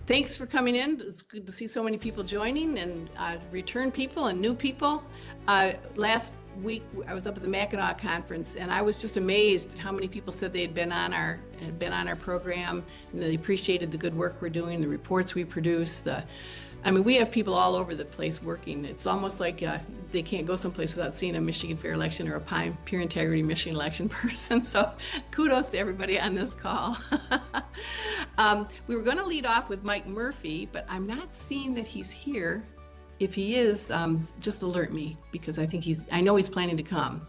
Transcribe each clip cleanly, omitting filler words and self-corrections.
Thanks for coming in. It's good to see so many people joining and return people and new people. Last week I was up at the Mackinac conference and I was just amazed at how many people said they had been on our program and they appreciated the good work we're doing, the reports we produce. We have people all over the place working. It's almost like they can't go someplace without seeing a Michigan Fair election or a PIME Pure Integrity Michigan election person. So kudos to everybody on this call. We were going to lead off with Mike Murphy, but I'm not seeing that he's here. If he is, just alert me because I know he's planning to come.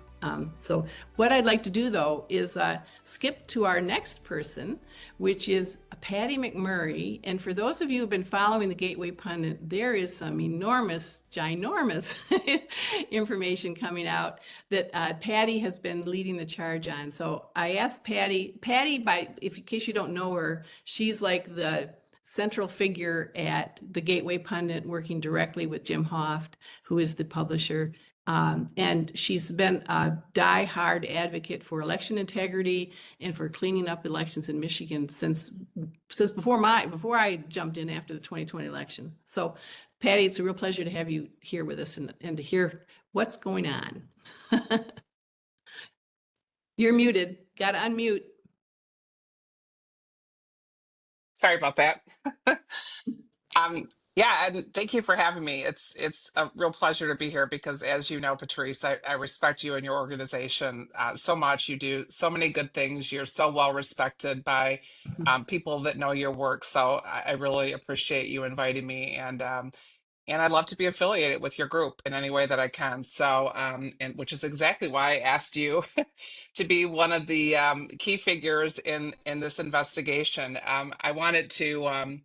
So what I'd like to do though is skip to our next person, which is Patty McMurray. And for those of you who've been following the Gateway Pundit, there is some enormous, ginormous information coming out that Patty has been leading the charge on. So I asked Patty, in case you don't know her, she's like the central figure at the Gateway Pundit, working directly with Jim Hoft, who is the publisher. And she's been a die-hard advocate for election integrity and for cleaning up elections in Michigan since before I jumped in after the 2020 election. So, Patty, it's a real pleasure to have you here with us and to hear what's going on. You're muted. Got to unmute. Sorry about that. Yeah, and thank you for having me. It's a real pleasure to be here because, as you know, Patrice, I respect you and your organization so much. You do so many good things. You're so well respected by people that know your work. So I really appreciate you inviting me, and I'd love to be affiliated with your group in any way that I can. So, and which is exactly why I asked you to be one of the key figures in this investigation. I wanted to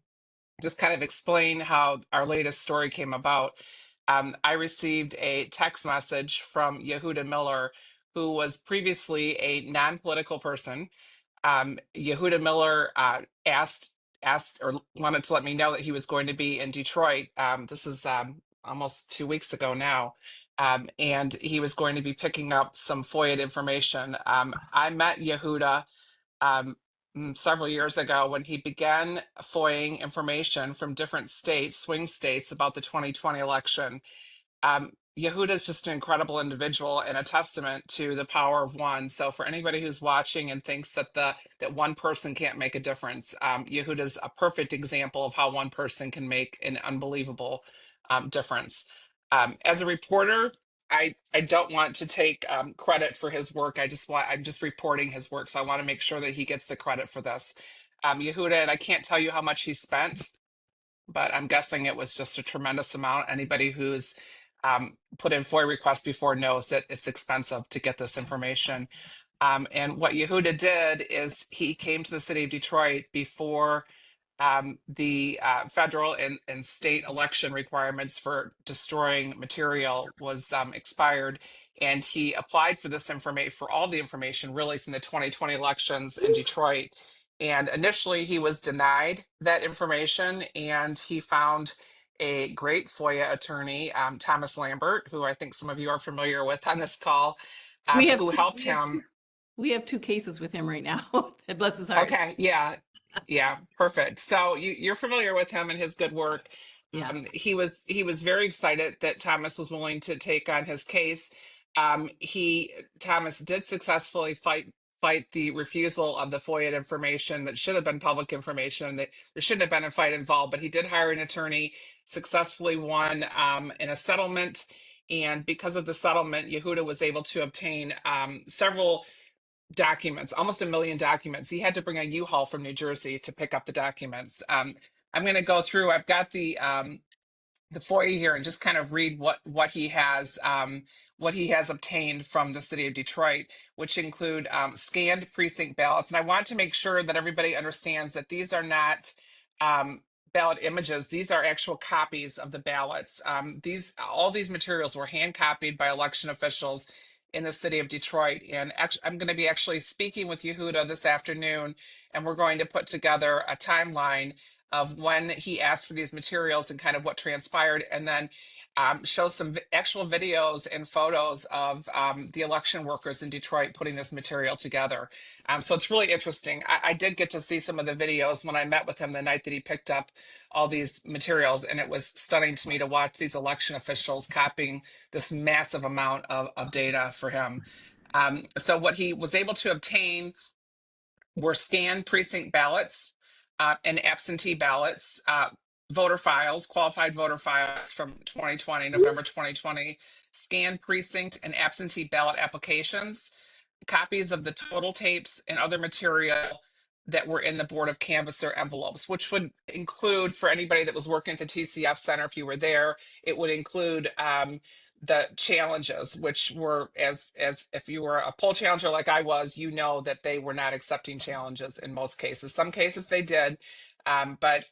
just kind of explain how our latest story came about. I received a text message from Yehuda Miller, who was previously a non-political person. Yehuda Miller asked or wanted to let me know that he was going to be in Detroit. This is almost 2 weeks ago now. And he was going to be picking up some FOIA information. I met Yehuda several years ago when he began FOIAing information from different states, swing states, about the 2020 election. Yehuda is just an incredible individual and a testament to the power of one. So for anybody who's watching and thinks that that one person can't make a difference, Yehuda is a perfect example of how one person can make an unbelievable difference. As a reporter, I don't want to take credit for his work. I'm just reporting his work. So I want to make sure that he gets the credit for this. Yehuda, and I can't tell you how much he spent, but I'm guessing it was just a tremendous amount. Anybody who's put in FOIA requests before knows that it's expensive to get this information. And what Yehuda did is he came to the city of Detroit before the federal and state election requirements for destroying material was expired, and he applied for this information, for all the information really from the 2020 elections in Detroit. And initially he was denied that information, and he found a great FOIA attorney, Thomas Lambert, who I think some of you are familiar with on this call, who helped him. We have 2 cases with him right now. Bless his heart. Okay, yeah, perfect. So you're familiar with him and his good work. Yeah. He was very excited that Thomas was willing to take on his case. Thomas did successfully fight the refusal of the FOIA information that should have been public information. That there shouldn't have been a fight involved, but he did hire an attorney, successfully won in a settlement. And because of the settlement, Yehuda was able to obtain several documents, almost 1 million documents. He had to bring a U-Haul from New Jersey to pick up the documents. I'm going to go through. I've got the FOIA here and just kind of read what he has obtained from the city of Detroit, which include scanned precinct ballots. And I want to make sure that everybody understands that these are not ballot images. These are actual copies of the ballots. All these materials were hand copied by election officials in the city of Detroit. And I'm going to be actually speaking with Yehuda this afternoon, and we're going to put together a timeline of when he asked for these materials and kind of what transpired, and then show some actual videos and photos of the election workers in Detroit putting this material together. So it's really interesting. I did get to see some of the videos when I met with him the night that he picked up all these materials, and it was stunning to me to watch these election officials copying this massive amount of data for him. So what he was able to obtain were scanned precinct ballots and absentee ballots, voter files, qualified voter files from 2020, November 2020, scanned precinct and absentee ballot applications, copies of the total tapes and other material that were in the Board of Canvasser envelopes, which would include, for anybody that was working at the TCF Center, if you were there, it would include the challenges, which were, as if you were a poll challenger like I was, you know that they were not accepting challenges in most cases. Some cases they did, but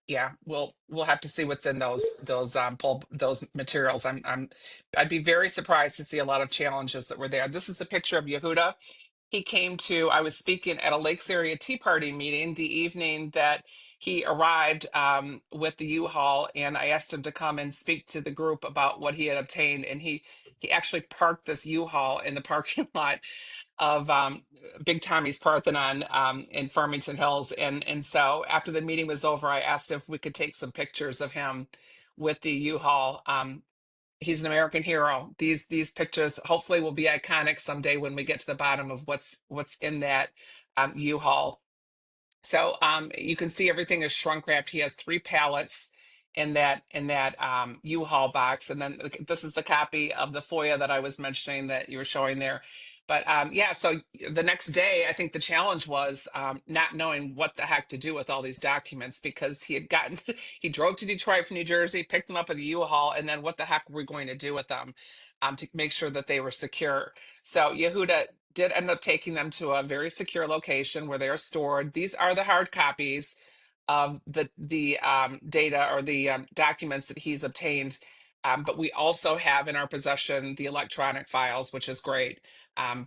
yeah, we'll have to see what's in those poll those materials. I'd be very surprised to see a lot of challenges that were there. This is a picture of Yehuda. He came to, I was speaking at a Lakes Area Tea Party meeting the evening that he arrived with the U-Haul, and I asked him to come and speak to the group about what he had obtained. And he actually parked this U-Haul in the parking lot of Big Tommy's Parthenon in Farmington Hills. And so after the meeting was over, I asked if we could take some pictures of him with the U-Haul. He's an American hero. These pictures hopefully will be iconic someday when we get to the bottom of what's in that U-Haul. So you can see everything is shrunk wrapped. He has 3 pallets in that U-Haul box, and then this is the copy of the FOIA that I was mentioning that you were showing there. But yeah, so the next day, I think the challenge was not knowing what the heck to do with all these documents, because he had gotten, he drove to Detroit from New Jersey, picked them up at the U-Haul, and then what the heck were we going to do with them to make sure that they were secure? So Yehuda did end up taking them to a very secure location where they are stored. These are the hard copies of the data or the documents that he's obtained. But we also have in our possession the electronic files, which is great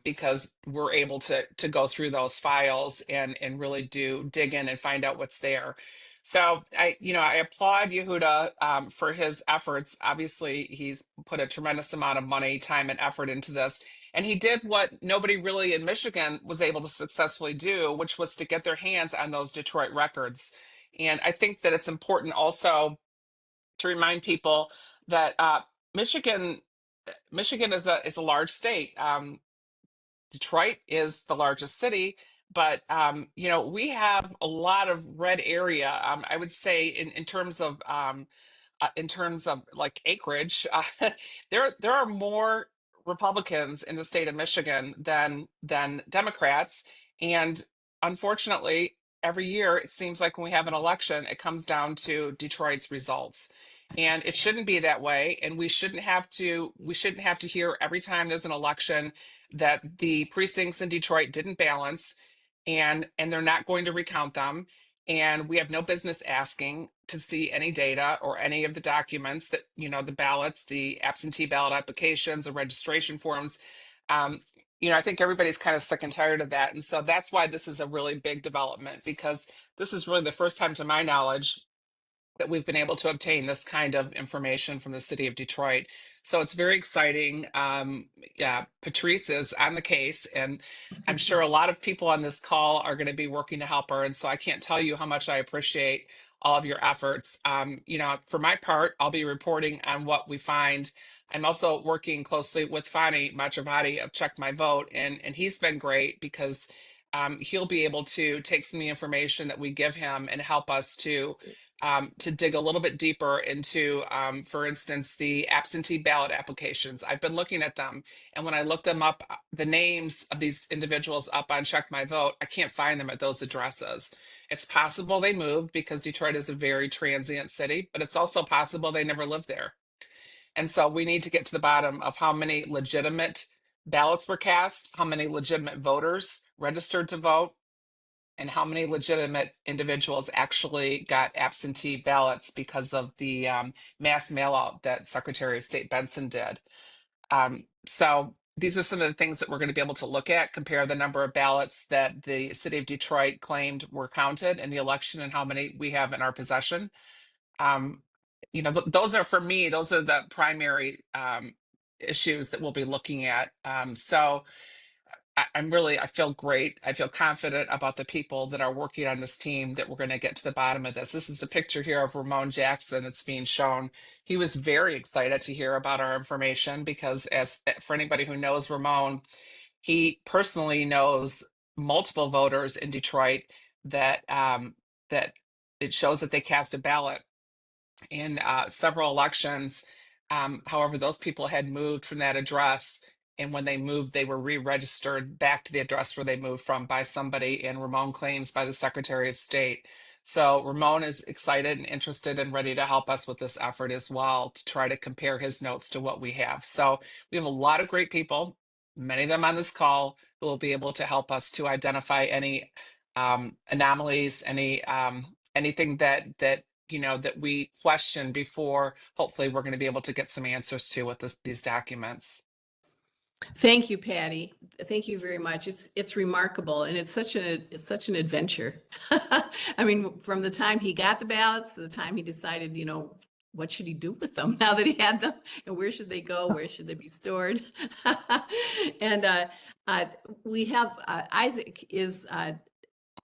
because we're able to go through those files and really dig in and find out what's there. So I applaud Yehuda for his efforts. Obviously, he's put a tremendous amount of money, time, and effort into this. And he did what nobody really in Michigan was able to successfully do, which was to get their hands on those Detroit records. And I think that it's important also to remind people that Michigan is a large state. Detroit is the largest city, but we have a lot of red area. I would say in terms of like acreage, there are more Republicans in the state of Michigan than Democrats, and unfortunately, every year it seems like when we have an election, it comes down to Detroit's results, and it shouldn't be that way. And we shouldn't have to hear every time there's an election that the precincts in Detroit didn't balance, and they're not going to recount them, and we have no business asking to see any data or any of the documents that, the ballots, the absentee ballot applications, the registration forms. I think everybody's kind of sick and tired of that. And so that's why this is a really big development, because this is really the first time to my knowledge that we've been able to obtain this kind of information from the city of Detroit. So it's very exciting. Yeah, Patrice is on the case, and I'm sure a lot of people on this call are going to be working to help her. And so I can't tell you how much I appreciate all of your efforts. For my part, I'll be reporting on what we find. I'm also working closely with Fani Machavati of Check My Vote, and he's been great because he'll be able to take some of the information that we give him and help us to dig a little bit deeper into, for instance, the absentee ballot applications. I've been looking at them, and when I look them up, the names of these individuals up on Check My Vote, I can't find them at those addresses. It's possible they moved because Detroit is a very transient city, but it's also possible they never lived there. And so we need to get to the bottom of how many legitimate ballots were cast, how many legitimate voters registered to vote, and how many legitimate individuals actually got absentee ballots because of the mass mail out that Secretary of State Benson did. So these are some of the things that we're going to be able to look at, compare the number of ballots that the city of Detroit claimed were counted in the election and how many we have in our possession. Um, those are, for me, those are the primary issues that we'll be looking at. So I feel great. I feel confident about the people that are working on this team, that we're going to get to the bottom of this. This is a picture here of Ramon Jackson that's being shown. He was very excited to hear about our information because, as for anybody who knows Ramon, he personally knows multiple voters in Detroit that that it shows that they cast a ballot in several elections. However, those people had moved from that address, and when they moved, they were re-registered back to the address where they moved from by somebody, and Ramon claims by the Secretary of State. So Ramon is excited and interested and ready to help us with this effort as well, to try to compare his notes to what we have. So we have a lot of great people, many of them on this call, who will be able to help us to identify any anomalies, anything that we question before. Hopefully we're going to be able to get some answers to with these documents. Thank you, Patty. Thank you very much. It's remarkable, and it's such an adventure. I mean, from the time he got the ballots to the time he decided, what should he do with them now that he had them, and where should they go? Where should they be stored? And we have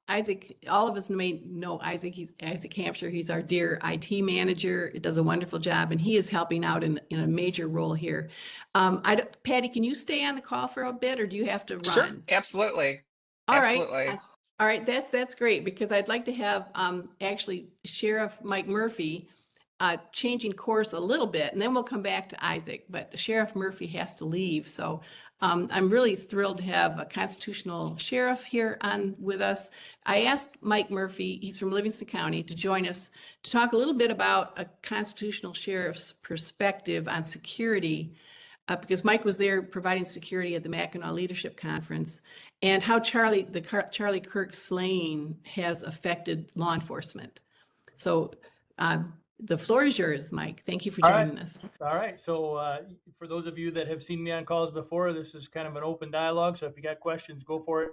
Isaac, all of us may know Isaac. He's Isaac Hampshire. He's our dear IT manager. It does a wonderful job, and he is helping out in a major role here. Patty, can you stay on the call for a bit, or do you have to run? Sure, absolutely. All absolutely. right. All right, that's great, because I'd like to have actually Sheriff Mike Murphy changing course a little bit, and then we'll come back to Isaac. But Sheriff Murphy has to leave, so I'm really thrilled to have a constitutional sheriff here on with us. I asked Mike Murphy, he's from Livingston County, to join us to talk a little bit about a constitutional sheriff's perspective on security, because Mike was there providing security at the Mackinac Leadership Conference, and how Charlie Kirk slaying has affected law enforcement. So the floor is yours, Mike. Thank you for joining us. All right. So for those of you that have seen me on calls before, this is kind of an open dialogue. So if you got questions, go for it.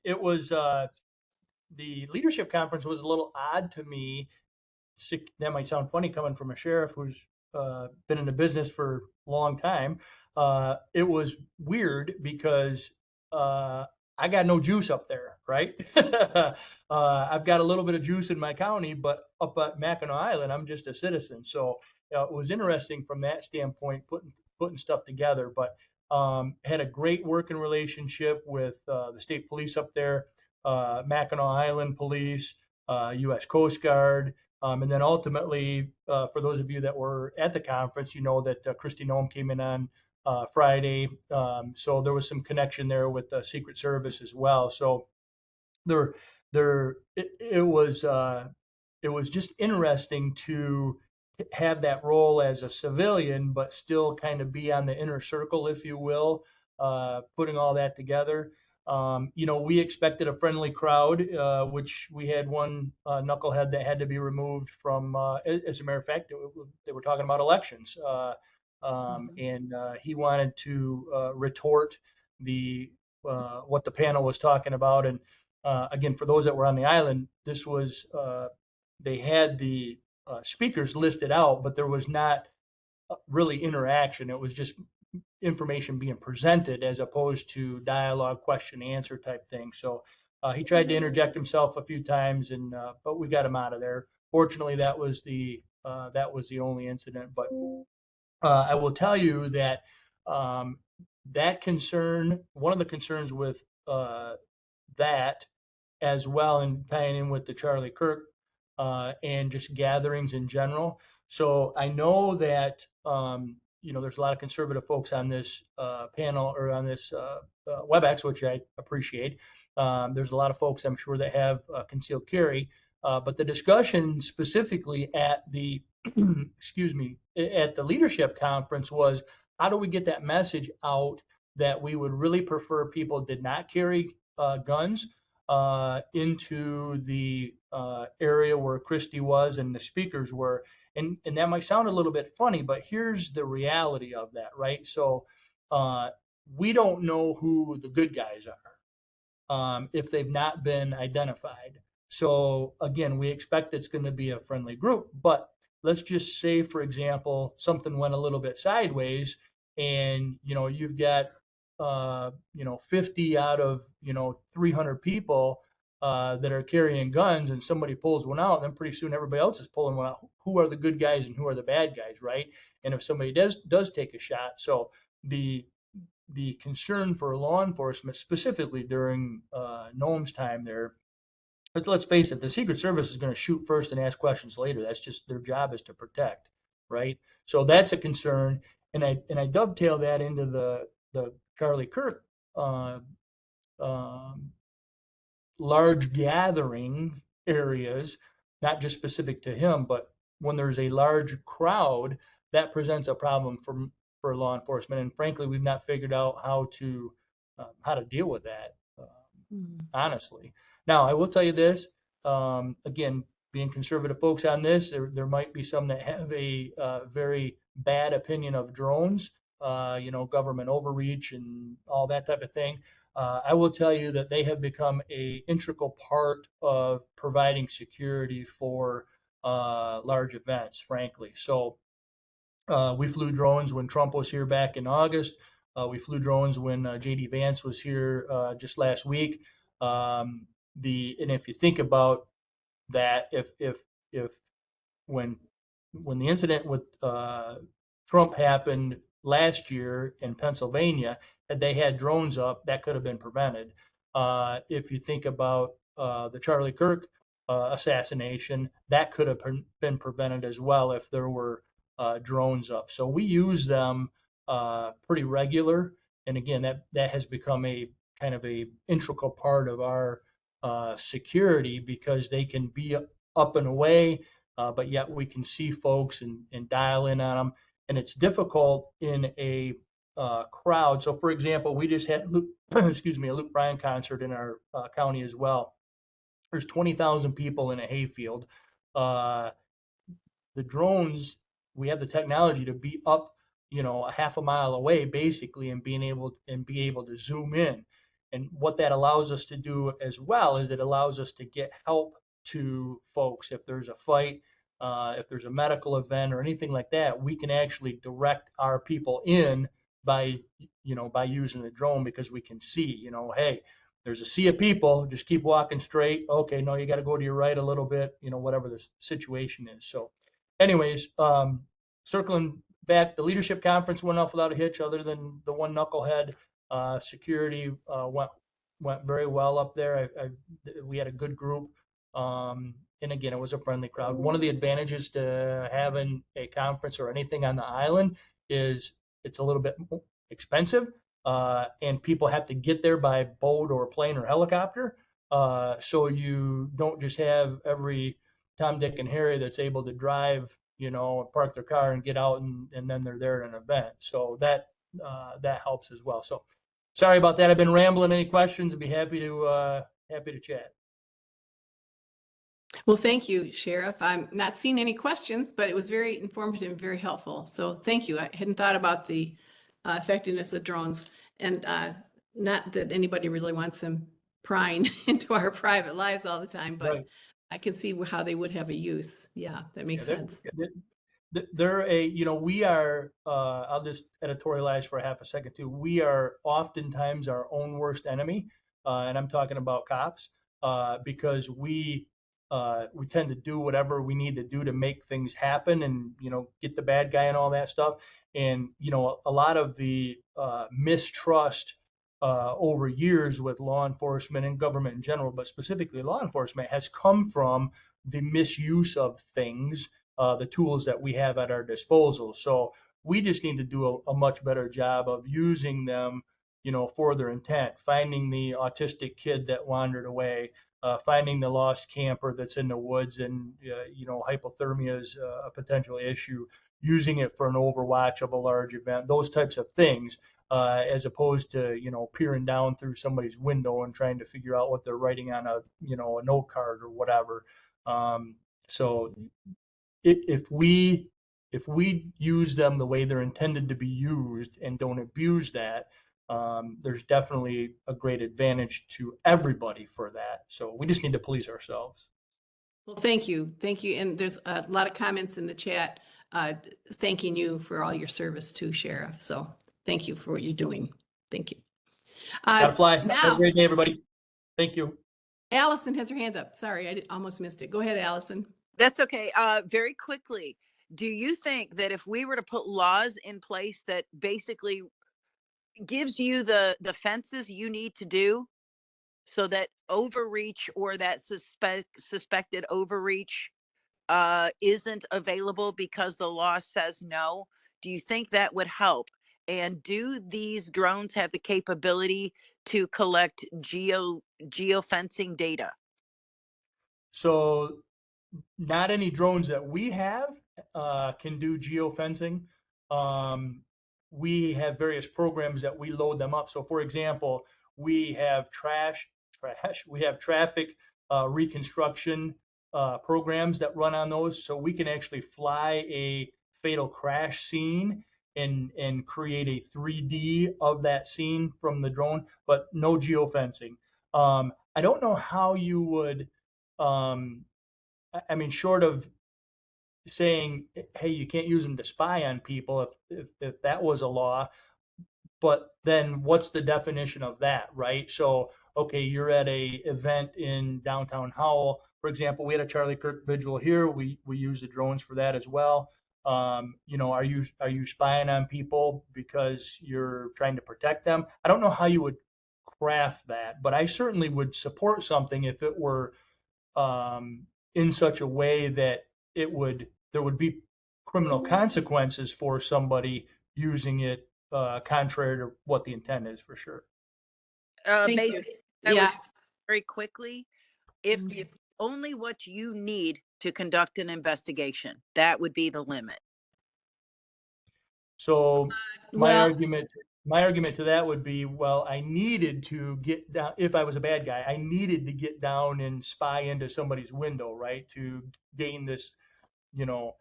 It was the leadership conference was a little odd to me. That might sound funny coming from a sheriff who's been in the business for a long time. It was weird because I got no juice up there, right? I've got a little bit of juice in my county, but up at Mackinac Island, I'm just a citizen. So it was interesting from that standpoint, putting stuff together. But had a great working relationship with the state police up there, Mackinac Island Police, U.S. Coast Guard, and then ultimately, for those of you that were at the conference, you know that Kristine Owens came in on Friday. So there was some connection there with the Secret Service as well. So it was just interesting to have that role as a civilian, but still kind of be on the inner circle, if you will, putting all that together. We expected a friendly crowd, which we had one knucklehead that had to be removed from, as a matter of fact, they were talking about elections. And he wanted to retort what the panel was talking about. And again, for those that were on the island, this was they had the speakers listed out, but there was not really interaction. It was just information being presented as opposed to dialogue, question, answer type thing. So he tried to interject himself a few times, but we got him out of there. Fortunately, that was the only incident. But I will tell you that that concern, one of the concerns with that as well, and tying in with the Charlie Kirk and just gatherings in general. So I know that there's a lot of conservative folks on this panel or on this WebEx, which I appreciate. There's a lot of folks, I'm sure, that have concealed carry. But the discussion specifically at the at the leadership conference was, how do we get that message out that we would really prefer people did not carry guns into the area where Christie was and the speakers were. And that might sound a little bit funny, but here's the reality of that, right? So we don't know who the good guys are if they've not been identified. So again, we expect it's going to be a friendly group, but let's just say, for example, something went a little bit sideways, and you've got 50 out of 300 people that are carrying guns, and somebody pulls one out, then pretty soon everybody else is pulling one out. Who are the good guys and who are the bad guys, right? And if somebody does take a shot, so the concern for law enforcement, specifically during Noam's time there, but let's face it, the Secret Service is going to shoot first and ask questions later. That's just their job, is to protect, right? So that's a concern, and I dovetail that into the Charlie Kirk large gathering areas, not just specific to him, but when there's a large crowd, that presents a problem for law enforcement. And frankly, we've not figured out how to deal with that, honestly. Now, I will tell you this, again, being conservative folks on this, there might be some that have a very bad opinion of drones, government overreach and all that type of thing. I will tell you that they have become an integral part of providing security for large events, frankly. So we flew drones when Trump was here back in August. We flew drones when J.D. Vance was here just last week. And if you think about that, if when the incident with Trump happened last year in Pennsylvania, had they had drones up, that could have been prevented. If you think about the Charlie Kirk assassination, that could have been prevented as well if there were drones up. So we use them pretty regular, and again, that has become a kind of a integral part of our security, because they can be up and away, but yet we can see folks and dial in on them. And it's difficult in a crowd. So, for example, we just had a Luke Bryan concert in our county as well. There's 20,000 people in a hayfield. The drones, we have the technology to be up, a half a mile away, basically, and be able to zoom in. And what that allows us to do as well is it allows us to get help to folks. If there's a fight, if there's a medical event or anything like that, we can actually direct our people in by using the drone, because we can see, hey, there's a sea of people, just keep walking straight. Okay, no, you got to go to your right a little bit, whatever the situation is. So anyways, circling back, the leadership conference went off without a hitch, other than the one knucklehead. Security went very well up there. We had a good group. And again, it was a friendly crowd. One of the advantages to having a conference or anything on the island is it's a little bit expensive, and people have to get there by boat or plane or helicopter. So you don't just have every Tom, Dick, and Harry that's able to drive, park their car and get out, and then they're there at an event. So that helps as well. So sorry about that. I've been rambling. Any questions? I'd be happy to chat. Well, thank you, Sheriff. I'm not seeing any questions, but it was very informative and very helpful. So thank you. I hadn't thought about the effectiveness of drones, and not that anybody really wants them prying into our private lives all the time, but right. I can see how they would have a use. Yeah, that makes sense. We are, I'll just editorialize for half a second too. We are oftentimes our own worst enemy, and I'm talking about cops, because we tend to do whatever we need to do to make things happen and, get the bad guy and all that stuff. And, a lot of the mistrust over years with law enforcement and government in general, but specifically law enforcement, has come from the misuse of things, the tools that we have at our disposal. So we just need to do a much better job of using them, for their intent, finding the autistic kid that wandered away, finding the lost camper that's in the woods and, hypothermia is a potential issue, using it for an overwatch of a large event, those types of things, as opposed to, peering down through somebody's window and trying to figure out what they're writing on a note card or whatever. So if we if we use them the way they're intended to be used and don't abuse that, there's definitely a great advantage to everybody for that. So we just need to police ourselves. Well, thank you. Thank you. And there's a lot of comments in the chat thanking you for all your service too, Sheriff. So thank you for what you're doing. Thank you. Gotta fly. Have a Now, great day, everybody. Thank you. Allison has her hand up. Sorry, almost missed it. Go ahead, Allison. That's okay. Very quickly, do you think that if we were to put laws in place that basically gives you the fences you need to do so that overreach or that suspected overreach isn't available because the law says no, do you think that would help? And do these drones have the capability to collect geofencing data? So not any drones that we have can do geofencing. We have various programs that we load them up. So for example, we have we have traffic reconstruction programs that run on those. So we can actually fly a fatal crash scene and create a 3D of that scene from the drone, but no geofencing. I don't know how you would, I mean, short of saying, hey, you can't use them to spy on people if that was a law, but then what's the definition of that, right? So, okay, you're at a event in downtown Howell. For example, we had a Charlie Kirk vigil here. We use the drones for that as well. You know, are you spying on people because you're trying to protect them? I don't know how you would craft that, but I certainly would support something if it were in such a way that there would be criminal consequences for somebody using it contrary to what the intent is, for sure. Thank Basically, you. Yeah. very quickly, if only what you need to conduct an investigation, that would be the limit. So my Well, argument to that would be, well, I needed to get down, if I was a bad guy, I needed to get down and spy into somebody's window, right, to gain this, you know,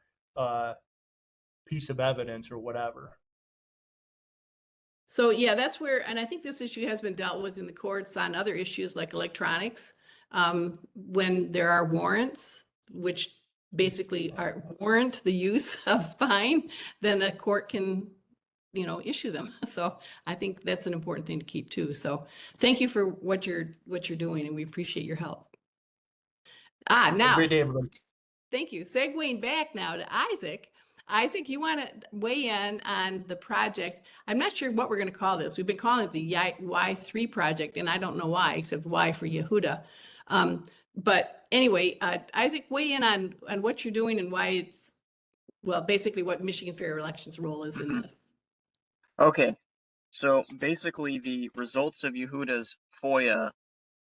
piece of evidence or whatever. so yeah, that's where, and I think this issue has been dealt with in the courts on other issues like electronics. When there are warrants, which basically warrant the use of spying, then the court can, you know, issue them. So I think that's an important thing to keep too. So thank you for what you're doing, and we appreciate your help. Have a Now, great day, everybody. thank you. Segueing back now to Isaac. Isaac, you want to weigh in on the project? I'm not sure what we're going to call this. We've been calling it the Y3 project, and I don't know why, except Y for Yehuda. But anyway, Isaac, weigh in on what you're doing and why it's, well, basically what Michigan Fair Elections role is in this. Okay, so basically the results of Yehuda's FOIA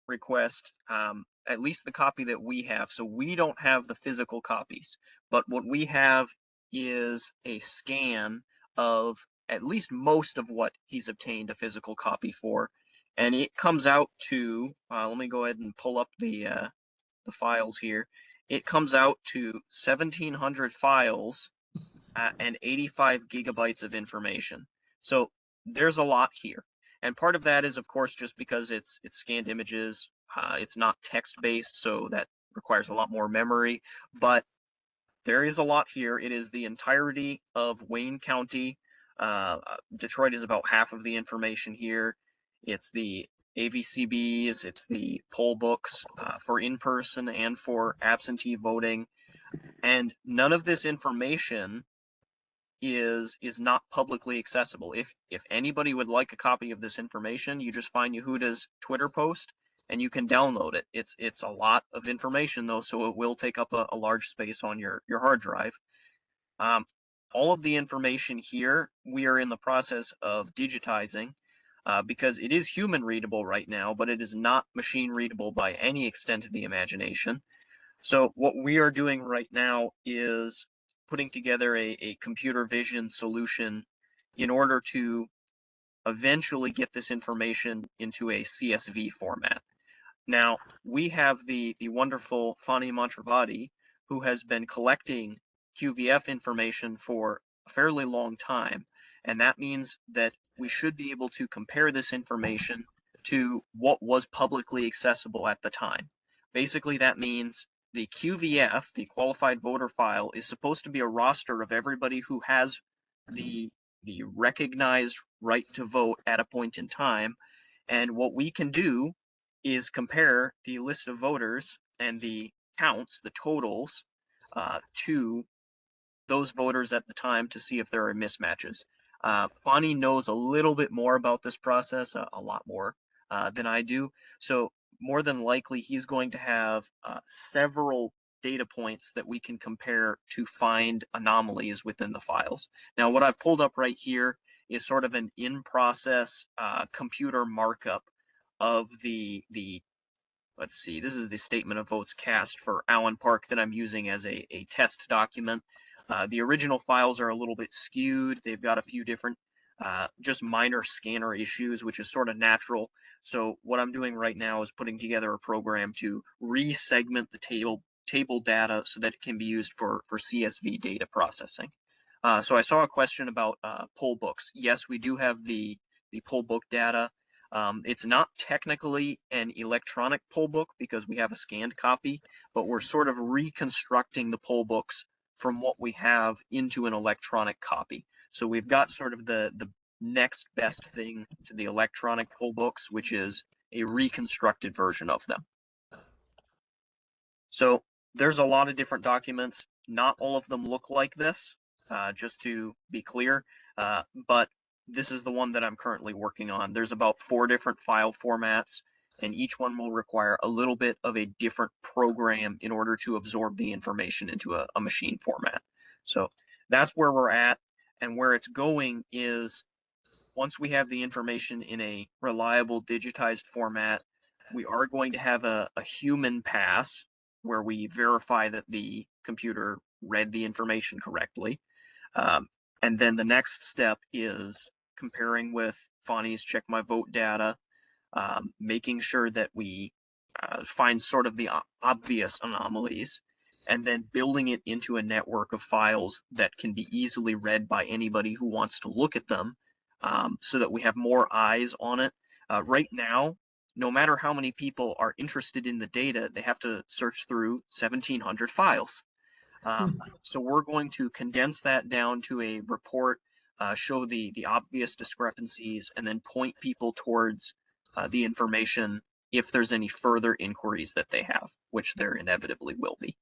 request, at least the copy that we have, so we don't have the physical copies, but what we have is a scan of at least most of what he's obtained a physical copy for, and it comes out to, let me go ahead and pull up the files here. It comes out to 1,700 files and 85 gigabytes of information. So there's a lot here. And part of that is, of course, just because it's scanned images. It's not text-based, so that requires a lot more memory. But there is a lot here. It is the entirety of Wayne County. Detroit is about half of the information here. It's the AVCBs, it's the poll books for in-person and for absentee voting. And none of this information is not publicly accessible. If anybody would like a copy of this information, you just find Yehuda's Twitter post and you can download it. It's a lot of information though, so it will take up a large space on your hard drive. All of the information here we are in the process of digitizing because it is human readable right now, but it is not machine readable by any extent of the imagination. So what we are doing right now is putting together a computer vision solution in order to eventually get this information into a CSV format. Now, we have the wonderful Fani Mantravati, who has been collecting QVF information for a fairly long time, and that means that we should be able to compare this information to what was publicly accessible at the time. Basically, that means the QVF, the qualified voter file, is supposed to be a roster of everybody who has the recognized right to vote at a point in time. And what we can do is compare the list of voters and the counts, the totals, to those voters at the time to see if there are mismatches. Fonnie knows a little bit more about this process, a lot more than I do. So more than likely, he's going to have several data points that we can compare to find anomalies within the files. Now, what I've pulled up right here is sort of an in-process computer markup of the let's see, this is the statement of votes cast for Allen Park that I'm using as a test document. The original files are a little bit skewed. They've got a few different just minor scanner issues, which is sort of natural. So what I'm doing right now is putting together a program to re-segment the table data so that it can be used for CSV data processing. So I saw a question about poll books. Yes, we do have the poll book data. It's not technically an electronic poll book because we have a scanned copy, but we're sort of reconstructing the poll books from what we have into an electronic copy. So we've got sort of the next best thing to the electronic poll books, which is a reconstructed version of them. So there's a lot of different documents. Not all of them look like this, just to be clear, but this is the one that I'm currently working on. There's about 4 different file formats, and each one will require a little bit of a different program in order to absorb the information into a machine format. So that's where we're at, and where it's going is once we have the information in a reliable digitized format, we are going to have a human pass where we verify that the computer read the information correctly. And then the next step is comparing with Fonnie's Check My Vote data, making sure that we find sort of the obvious anomalies, and then building it into a network of files that can be easily read by anybody who wants to look at them, so that we have more eyes on it. Right now, no matter how many people are interested in the data, they have to search through 1,700 files. So we're going to condense that down to a report, show the obvious discrepancies, and then point people towards the information if there's any further inquiries that they have, which there inevitably will be.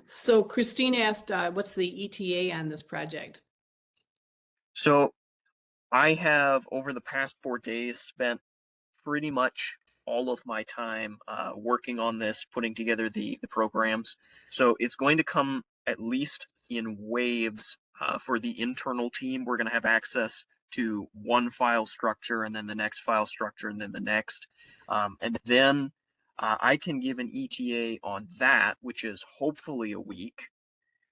So Kristine asked, what's the ETA on this project? So I have, over the past 4 days, spent pretty much all of my time working on this, putting together the programs. So it's going to come at least in waves. For the internal team, we're going to have access to one file structure, and then the next file structure, and then the next. And then I can give an ETA on that, which is hopefully a week.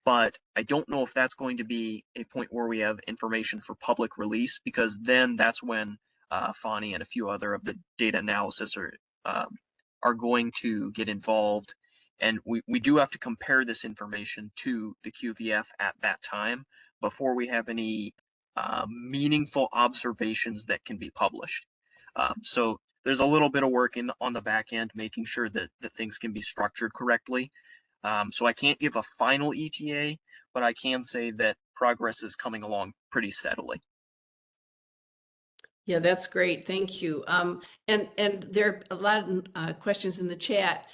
But I don't know if that's going to be a point where we have information for public release, because then that's when Fonnie and a few other of the data analysis are going to get involved. And we do have to compare this information to the QVF at that time before we have any meaningful observations that can be published. So there's a little bit of work on the back end, making sure that things can be structured correctly. So I can't give a final ETA, but I can say that progress is coming along pretty steadily. Yeah, that's great. Thank you. And there are a lot of questions in the chat.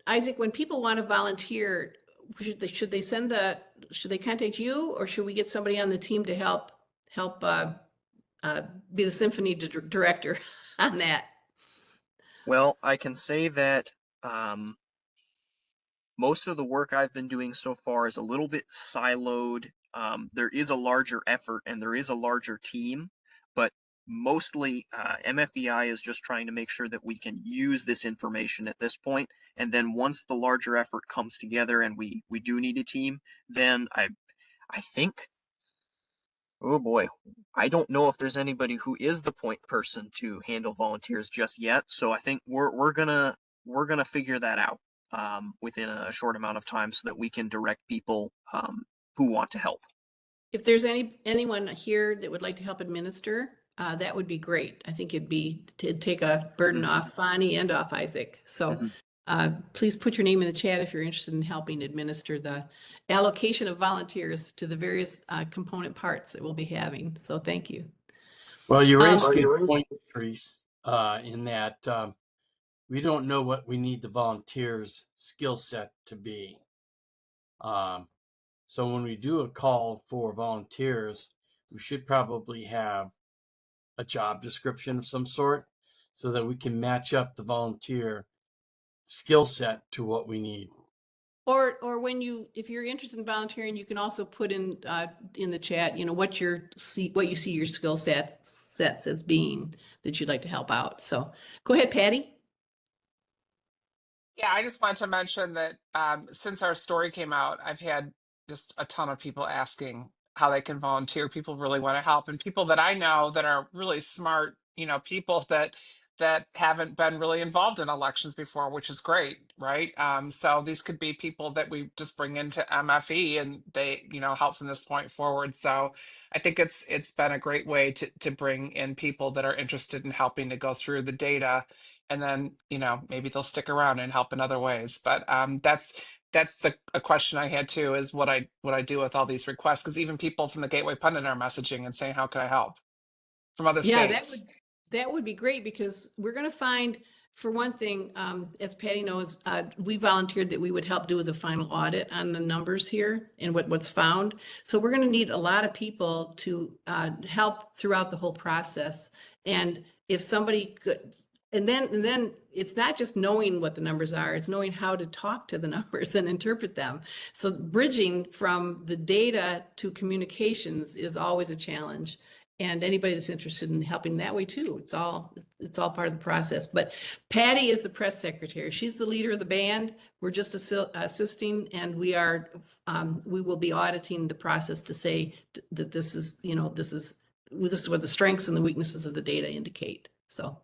Isaac, when people want to volunteer, should they contact you, or should we get somebody on the team to help be the symphony director on that? Well, I can say that most of the work I've been doing so far is a little bit siloed. There is a larger effort and there is a larger team, but mostly MFVI is just trying to make sure that we can use this information at this point. And then once the larger effort comes together and we do need a team, then I think, oh boy, I don't know if there's anybody who is the point person to handle volunteers just yet. So I think we're gonna figure that out. within a short amount of time so that we can direct people who want to help. If there's anyone here that would like to help administer, that would be great. I think it'd be to take a burden off Fonnie and off Isaac. So please put your name in the chat if you're interested in helping administer the allocation of volunteers to the various component parts that we'll be having. So thank you. Well, you raised a good point, Patrice, in that we don't know what we need the volunteers' skill set to be. So when we do a call for volunteers, we should probably have a job description of some sort so that we can match up the volunteer skill set to what we need. Or if you're interested in volunteering, you can also put in the chat, what you see your skill sets as being that you'd like to help out. So go ahead, Patty. Yeah, I just wanted to mention that since our story came out, I've had just a ton of people asking how they can volunteer. People really want to help, and people that I know that are really smart, people that haven't been really involved in elections before, which is great, right? So these could be people that we just bring into MFE and they, help from this point forward. So I think it's been a great way to bring in people that are interested in helping to go through the data, and then, maybe they'll stick around and help in other ways. But that's a question I had too, is what I do with all these requests, because even people from the Gateway Pundit are messaging and saying, how can I help, from other states? That would be great, because we're going to find, for one thing, as Patty knows, we volunteered that we would help do the final audit on the numbers here and what's found. So we're going to need a lot of people to help throughout the whole process. And if somebody could, and then it's not just knowing what the numbers are, it's knowing how to talk to the numbers and interpret them. So bridging from the data to communications is always a challenge. And anybody that's interested in helping that way too, it's all part of the process. But Patty is the press secretary. She's the leader of the band. We're just assisting, and we will be auditing the process to say that this is what the strengths and the weaknesses of the data indicate. So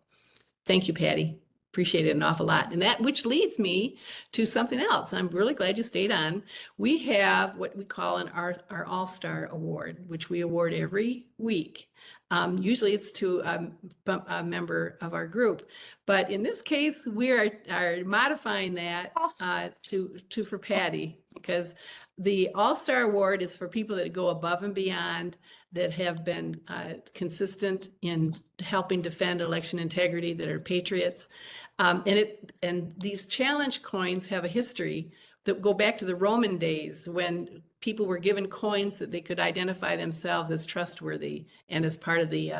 thank you, Patty. Appreciate it an awful lot. And that, which leads me to something else. I'm really glad you stayed on. We have what we call our All-Star Award, which we award every week. Usually it's to a member of our group, but in this case, we are modifying that for Patty, because the All-Star Award is for people that go above and beyond, that have been consistent in helping defend election integrity, that are patriots. And these challenge coins have a history that go back to the Roman days, when people were given coins that they could identify themselves as trustworthy and as part of the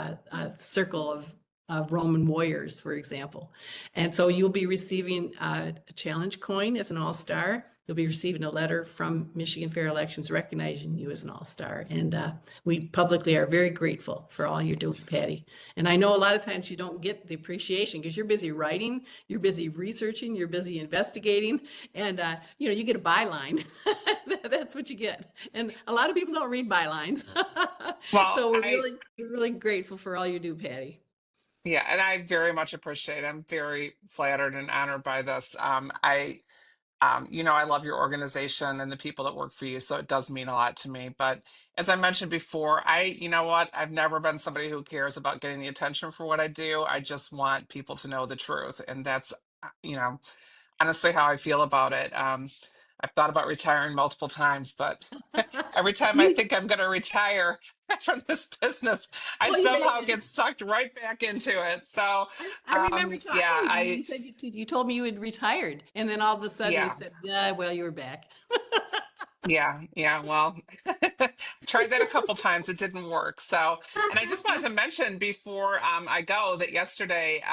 circle of Roman warriors, for example. And so you'll be receiving a challenge coin as an all-star. You'll be receiving a letter from Michigan Fair Elections recognizing you as an all-star. And we publicly are very grateful for all you're doing, Patty. And I know a lot of times you don't get the appreciation because you're busy writing, you're busy researching, you're busy investigating, and you get a byline. That's what you get. And a lot of people don't read bylines. Well, so we're really grateful for all you do, Patty. Yeah, and I very much appreciate it. I'm very flattered and honored by this. I love your organization and the people that work for you, so it does mean a lot to me. But as I mentioned before, I've never been somebody who cares about getting the attention for what I do. I just want people to know the truth. And that's, honestly how I feel about it. I've thought about retiring multiple times, but every time I think I'm going to retire from this business, I somehow get sucked right back into it. So I remember talking to you. You said you told me you had retired, and then all of a sudden you said, well, you were back. Yeah. Well, tried that a couple times. It didn't work. So, and I just wanted to mention before I go that yesterday,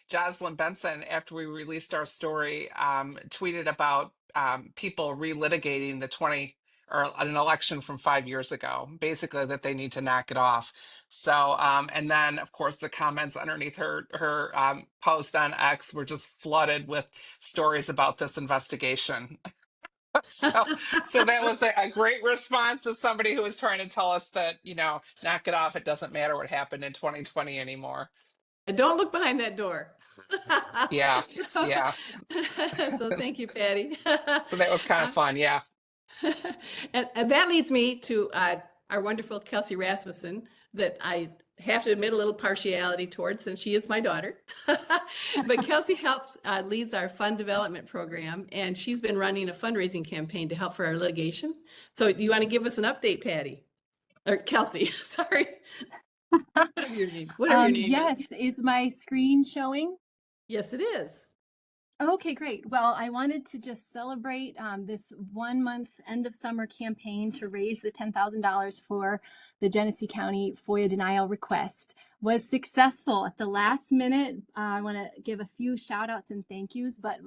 Jocelyn Benson, after we released our story, tweeted about people relitigating or an election from 5 years ago, basically that they need to knock it off. So, and then of course the comments underneath her post on X were just flooded with stories about this investigation. So that was a great response to somebody who was trying to tell us that, knock it off. It doesn't matter what happened in 2020 anymore. Don't look behind that door. Yeah, So, yeah. so thank you, Patty. So that was kind of fun. Yeah. And that leads me to our wonderful Kelsey Rasmussen, that I have to admit a little partiality towards, since she is my daughter. But Kelsey leads our fund development program, and she's been running a fundraising campaign to help for our litigation. So you want to give us an update, Patty? Or Kelsey, sorry. Whatever your name, Yes, is my screen showing? Yes, it is. Okay, great. Well, I wanted to just celebrate this 1 month end of summer campaign to raise the $10,000 for the Genesee County FOIA denial request. Was successful at the last minute. I want to give a few shout outs and thank yous, but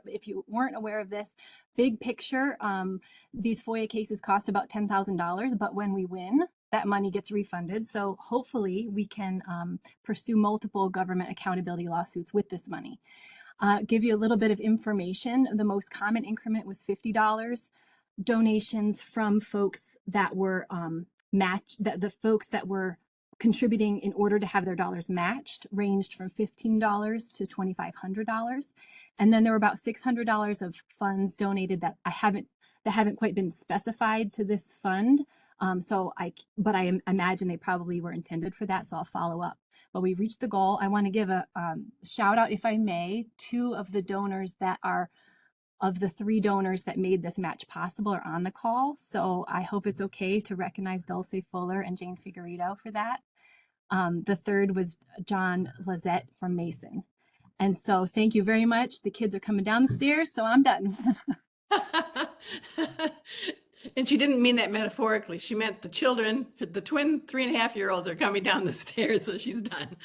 if you weren't aware of this, big picture, these FOIA cases cost about $10,000, but when we win, that money gets refunded. So hopefully we can pursue multiple government accountability lawsuits with this money. Give you a little bit of information. The most common increment was $50. Donations from folks that were the folks that were contributing in order to have their dollars matched ranged from $15 to $2,500. And then there were about $600 of funds donated that haven't quite been specified to this fund. But I imagine they probably were intended for that, so I'll follow up. But we reached the goal. I want to give a shout out, if I may. 2 of the donors that are, of the 3 donors that made this match possible, are on the call. So I hope it's okay to recognize Dulce Fuller and Jane Figueredo for that. The third was John Lazette from Mason. And so thank you very much. The kids are coming down the stairs, so I'm done. And she didn't mean that metaphorically. She meant the children, the twin 3.5-year-olds are coming down the stairs, so she's done.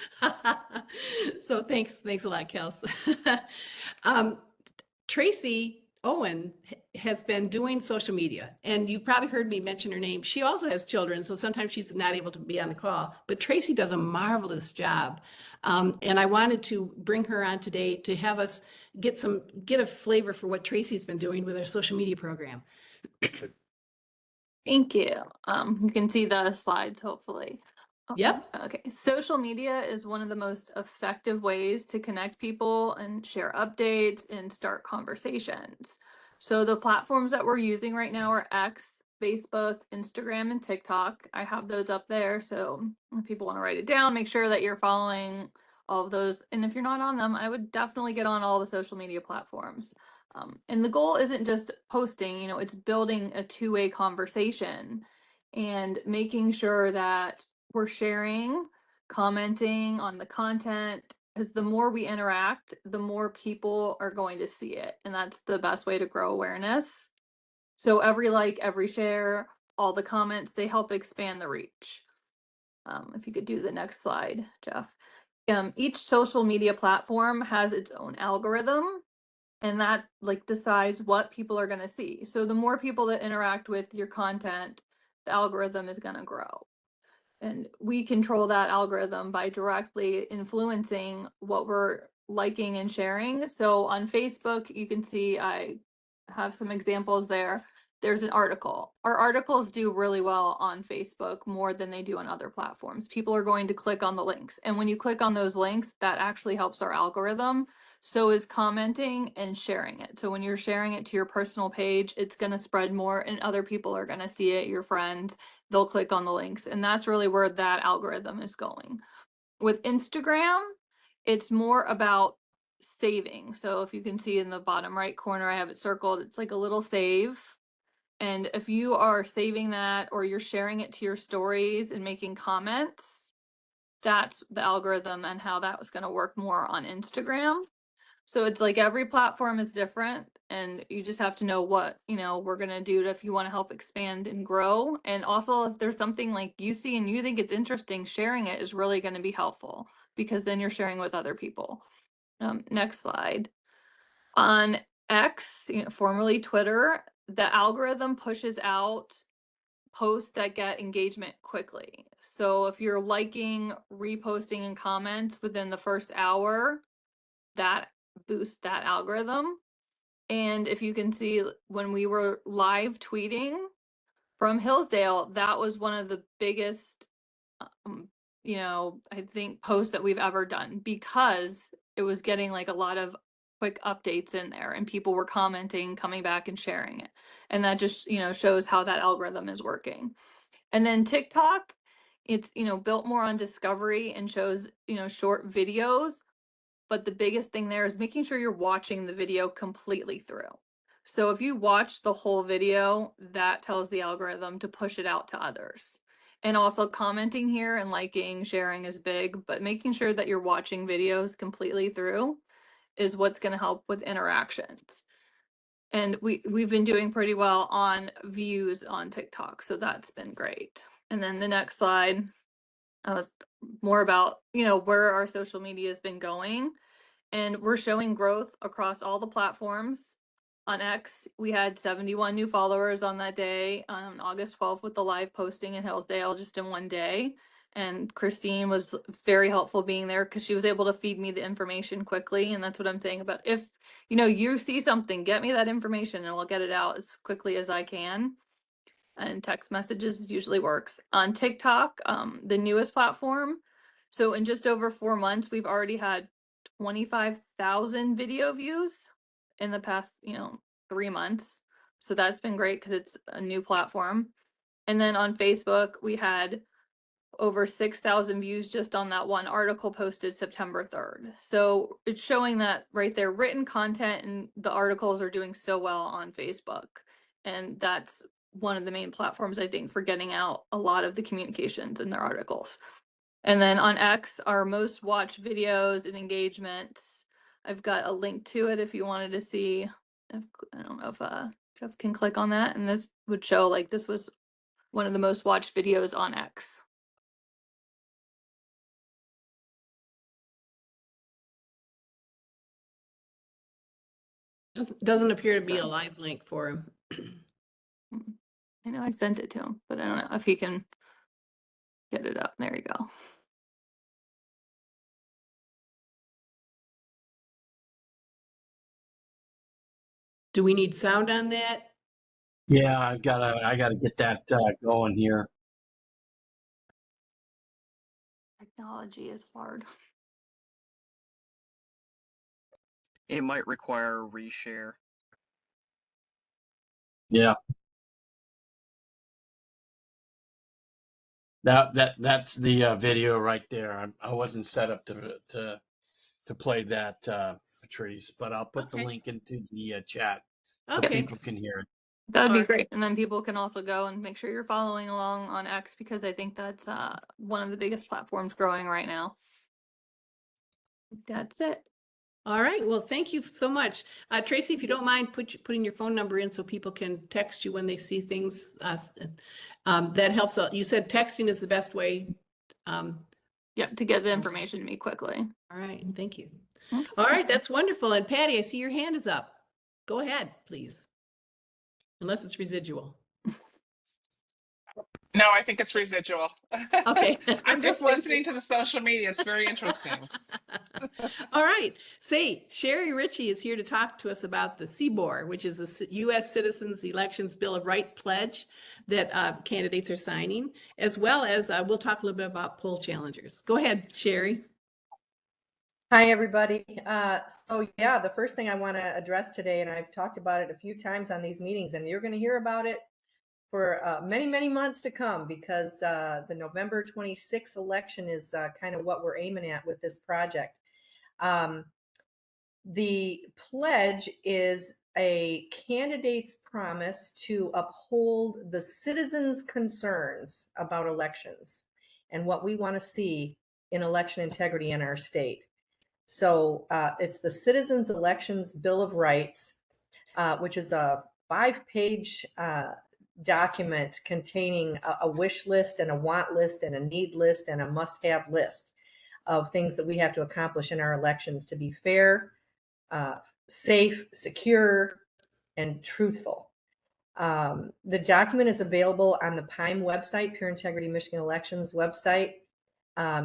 So thanks a lot, Kels. Tracy Owens has been doing social media, and you've probably heard me mention her name. She also has children, so sometimes she's not able to be on the call, but Tracy does a marvelous job. And I wanted to bring her on today to have us get a flavor for what Tracy's been doing with her social media program. Thank you. You can see the slides, hopefully. Yep. Okay. Social media is one of the most effective ways to connect people and share updates and start conversations. So the platforms that we're using right now are X, Facebook, Instagram, and TikTok. I have those up there. So if people want to write it down, make sure that you're following all of those. And if you're not on them, I would definitely get on all the social media platforms. And the goal isn't just posting, it's building a two-way conversation and making sure that we're sharing, commenting on the content, because the more we interact, the more people are going to see it. And that's the best way to grow awareness. So every like, every share, all the comments, they help expand the reach. If you could do the next slide, Jeff. Each social media platform has its own algorithm, and that decides what people are going to see. So the more people that interact with your content, the algorithm is going to grow. And we control that algorithm by directly influencing what we're liking and sharing. So on Facebook, you can see I have some examples there. There's an article. Our articles do really well on Facebook, more than they do on other platforms. People are going to click on the links. And when you click on those links, that actually helps our algorithm. So is commenting and sharing it. So when you're sharing it to your personal page, it's going to spread more and other people are going to see it, your friends, they'll click on the links. And that's really where that algorithm is going. With Instagram, it's more about saving. So if you can see in the bottom right corner, I have it circled. It's like a little save. And if you are saving that or you're sharing it to your stories and making comments, that's the algorithm and how that was going to work more on Instagram. So it's like every platform is different, and you just have to know what, we're going to do if you want to help expand and grow. And also if there's something like you see and you think it's interesting, sharing it is really going to be helpful, because then you're sharing with other people. Next slide. On X, formerly Twitter, the algorithm pushes out posts that get engagement quickly. So if you're liking, reposting, and comments within the first hour, that boosts that algorithm. And if you can see, when we were live tweeting from Hillsdale, that was one of the biggest I think posts that we've ever done, because it was getting like a lot of quick updates in there and people were commenting, coming back and sharing it. And that just, shows how that algorithm is working. And then TikTok, it's, built more on discovery and shows, short videos. But the biggest thing there is making sure you're watching the video completely through. So if you watch the whole video, that tells the algorithm to push it out to others. And also commenting here and liking, sharing is big, but making sure that you're watching videos completely through is what's going to help with interactions. And we've been doing pretty well on views on TikTok, so that's been great. And then the next slide was more about, where our social media has been going. And we're showing growth across all the platforms. On X, we had 71 new followers on that day, on August 12th, with the live posting in Hillsdale just in one day. And Kristine was very helpful being there because she was able to feed me the information quickly. And that's what I'm saying about, if you see something, get me that information and I'll get it out as quickly as I can. And text messages usually works. On TikTok, the newest platform, so in just over 4 months, we've already had 25,000 video views in the past, 3 months. So that's been great because it's a new platform. And then on Facebook, we had over 6,000 views just on that one article posted September 3rd. So it's showing that right there, written content and the articles are doing so well on Facebook. And that's one of the main platforms, I think, for getting out a lot of the communications in their articles. And then on X, our most watched videos and engagements, I've got a link to it if you wanted to see. I don't know if Jeff can click on that, and this would show like this was one of the most watched videos on X. Doesn't appear to be a live link for him. I know I sent it to him, but I don't know if he can get it up. There you go. Do we need sound on that? Yeah, I gotta get that going here. Technology is hard. It might require a reshare. Yeah. That's the video right there. I wasn't set up to play that, Patrice, but I'll put the link into the chat so Okay. people can hear it. That'd be Alright. great. And then people can also go and make sure you're following along on X, because I think that's one of the biggest platforms growing right now. That's it. All right. Well, thank you so much. Tracy, if you don't mind putting your phone number in so people can text you when they see things. That helps out. You said texting is the best way. Yeah, to get the information to me quickly. All right. Thank you. Oops. All right. That's wonderful. And Patty, I see your hand is up. Go ahead, please. Unless it's residual. No, I think it's residual. Okay. I'm just listening to the social media. It's very interesting. All right. Say, Sheree Ritchie is here to talk to us about the CBOR, which is the U.S. Citizens Elections Bill of Rights pledge that candidates are signing, as well as we'll talk a little bit about poll challengers. Go ahead, Sheree. Hi, everybody. So yeah, the first thing I want to address today, and I've talked about it a few times on these meetings, and you're going to hear about it for many, many months to come, because the November 26th election is kind of what we're aiming at with this project. The pledge is a candidate's promise to uphold the citizens' concerns about elections and what we want to see in election integrity in our state. So it's the Citizens Elections Bill of Rights, which is a 5-page document containing a wish list and a want list and a need list and a must-have list of things that we have to accomplish in our elections to be fair, safe, secure, and truthful. The document is available on the PIME website, Pure Integrity Michigan Elections website.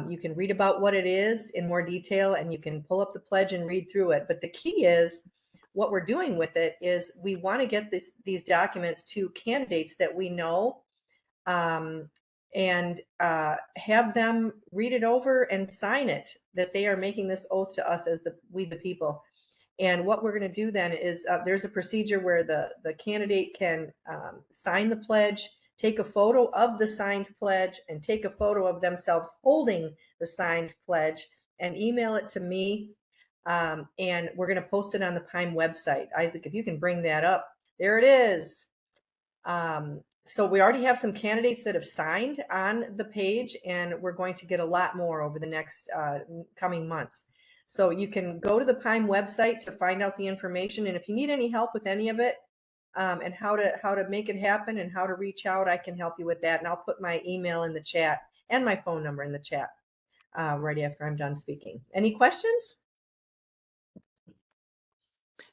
You can read about what it is in more detail, and you can pull up the pledge and read through it. But the key is, what we're doing with it is we want to get these documents to candidates that we know and have them read it over and sign it, that they are making this oath to us as we the people. And what we're going to do then is there's a procedure where the candidate can sign the pledge, take a photo of the signed pledge, and take a photo of themselves holding the signed pledge and email it to me. And we're going to post it on the PIME website. Isaac, if you can bring that up. There it is. So we already have some candidates that have signed on the page, and we're going to get a lot more over the next coming months. So you can go to the PIME website to find out the information. And if you need any help with any of it, and how to make it happen and how to reach out, I can help you with that. And I'll put my email in the chat and my phone number in the chat right after I'm done speaking. Any questions?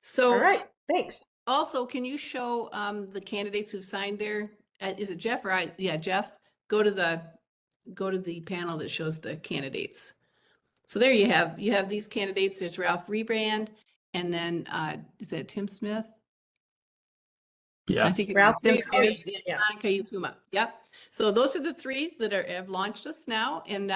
So, all right, thanks. Also, can you show the candidates who've signed there? Is it Jeff or I? Yeah, Jeff. Go to the panel that shows the candidates. So there you have these candidates. There's Ralph Rebrand, and then is that Tim Smith? Yes. I think it Ralph was Tim Rebrand, Smith and yeah. Monica Yufuma. Yep. So those are the three that have launched us now. And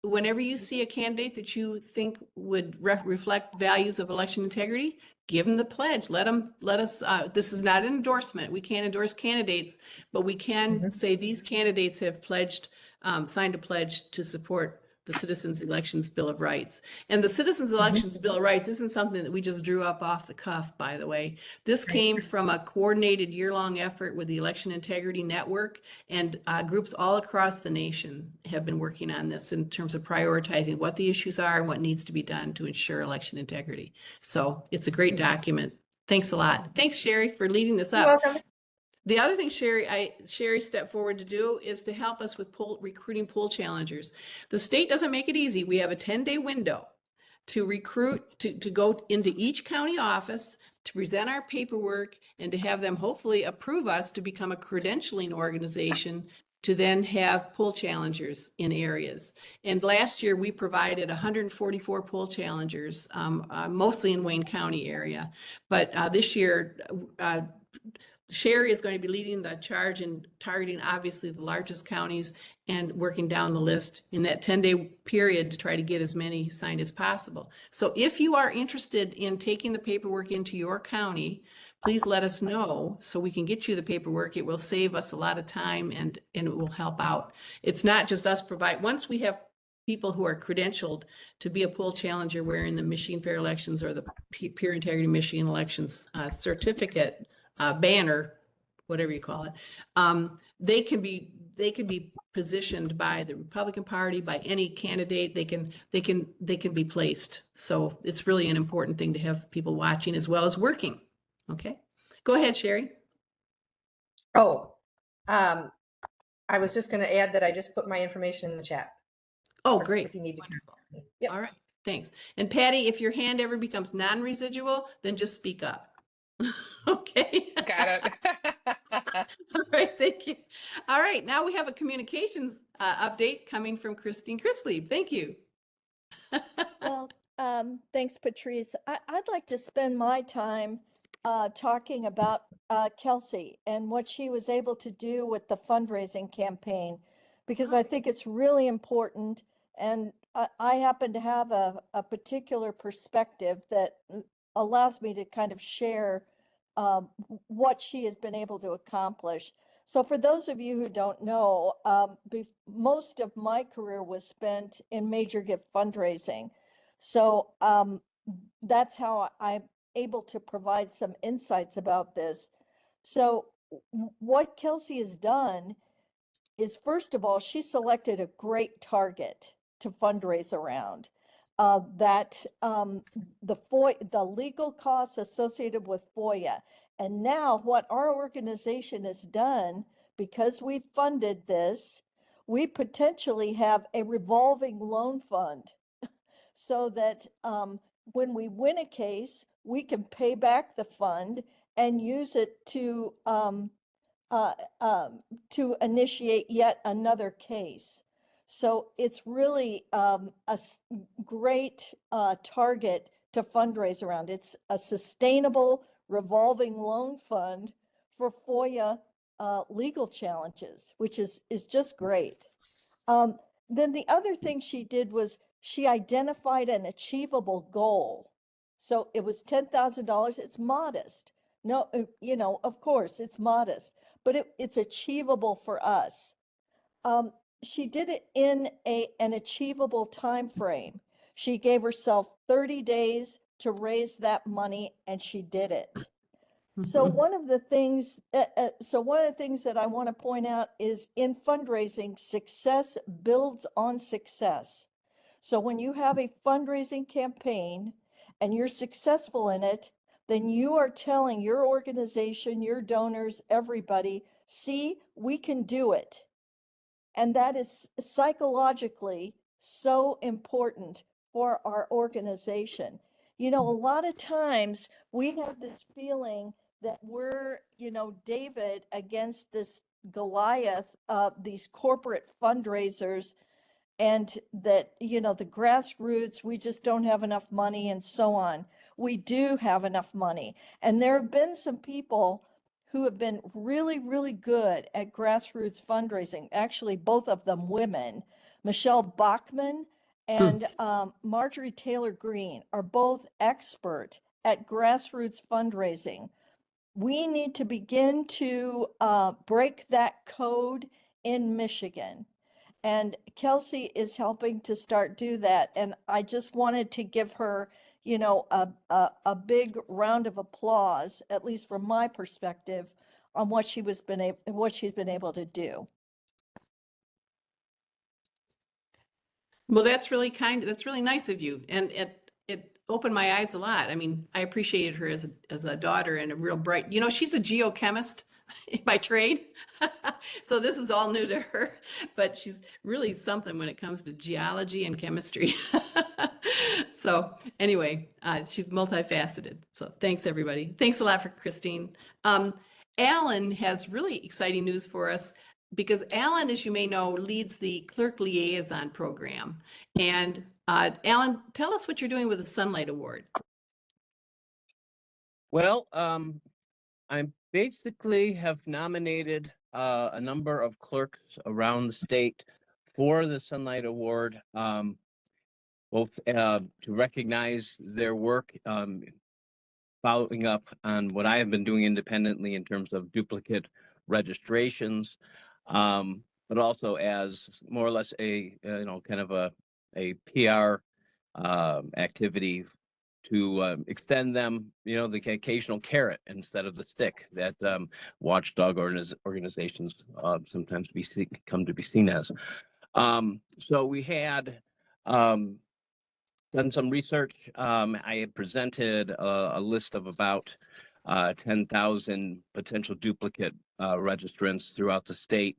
whenever you see a candidate that you think would reflect values of election integrity, give them the pledge. Let us, this is not an endorsement. We can't endorse candidates, but we can say these candidates have pledged, signed a pledge to support the Citizens Elections Bill of Rights. And the Citizens Elections Bill of Rights isn't something that we just drew up off the cuff, by the way. This came from a coordinated year-long effort with the Election Integrity Network, and groups all across the nation have been working on this in terms of prioritizing what the issues are and what needs to be done to ensure election integrity. So it's a great document. Thanks a lot. Thanks, Sheree, for leading this up. You're welcome. The other thing Sheree stepped forward to do is to help us with recruiting pool challengers. The state doesn't make it easy. We have a 10-day window to recruit, to go into each county office, to present our paperwork, and to have them hopefully approve us to become a credentialing organization to then have pool challengers in areas. And last year we provided 144 pool challengers, mostly in Wayne County area. But this year, Sheree is going to be leading the charge in targeting obviously the largest counties and working down the list in that 10-day period to try to get as many signed as possible. So if you are interested in taking the paperwork into your county, please let us know so we can get you the paperwork. It will save us a lot of time and it will help out. It's not just us once we have people who are credentialed to be a poll challenger wearing the Michigan Fair Elections or the Peer Integrity Michigan Elections certificate, banner, whatever you call it, they can be positioned by the Republican Party, by any candidate. They can be placed. So it's really an important thing to have people watching as well as working. Okay, go ahead, Sheree. Oh, I was just going to add that I just put my information in the chat. Oh, great. If you need to. Wonderful. Yep. All right, thanks. And Patty, if your hand ever becomes non-residual, then just speak up. Okay. Got it. All right, thank you. All right, now we have a communications update coming from Kristine Christlieb. Thank you. Well, thanks, Patrice. I'd like to spend my time talking about Kelsey and what she was able to do with the fundraising campaign, because I think it's really important. And I happen to have a particular perspective that allows me to kind of share what she has been able to accomplish. So for those of you who don't know, most of my career was spent in major gift fundraising. So that's how I'm able to provide some insights about this. So what Kelsey has done is, first of all, she selected a great target to fundraise around. That the legal costs associated with FOIA. And now what our organization has done, because we funded this, we potentially have a revolving loan fund so that when we win a case, we can pay back the fund and use it to initiate yet another case. So it's really a great target to fundraise around. It's a sustainable revolving loan fund for FOIA legal challenges, which is just great. Then the other thing she did was she identified an achievable goal. So it was $10,000. It's modest. No, you know, of course it's modest, but it's achievable for us. She did it in an achievable time frame. She gave herself 30 days to raise that money, and she did it. So one of the things, that I want to point out is in fundraising, success builds on success. So when you have a fundraising campaign and you're successful in it, then you are telling your organization, your donors, everybody, see, we can do it. And that is psychologically so important for our organization. You know, a lot of times we have this feeling that we're, you know, David against this Goliath of these corporate fundraisers, and that, you know, the grassroots, we just don't have enough money and so on. We do have enough money. And there have been some people who have been really, really good at grassroots fundraising. Actually, both of them women. Michelle Bachman and Marjorie Taylor Greene are both expert at grassroots fundraising. We need to begin to break that code in Michigan. And Kelsey is helping to start do that. And I just wanted to give her, you know, a big round of applause, at least from my perspective, on what she's been able to do. Well, that's really kind. That's really nice of you. And it opened my eyes a lot. I mean, I appreciated her as a daughter and a real bright, you know, she's a geochemist by trade. So this is all new to her, but she's really something when it comes to geology and chemistry. So anyway, she's multifaceted. So thanks everybody. Thanks a lot for Kristine. Alan has really exciting news for us because Alan, as you may know, leads the Clerk Liaison program. And Alan, tell us what you're doing with the Sunlight Award. Well, I basically have nominated a number of clerks around the state for the Sunlight Award, both to recognize their work, following up on what I have been doing independently in terms of duplicate registrations, but also as more or less a kind of a PR activity to extend them, you know, the occasional carrot instead of the stick that watchdog organizations sometimes come to be seen as. So we had done some research. I had presented a list of about 10,000 potential duplicate registrants throughout the state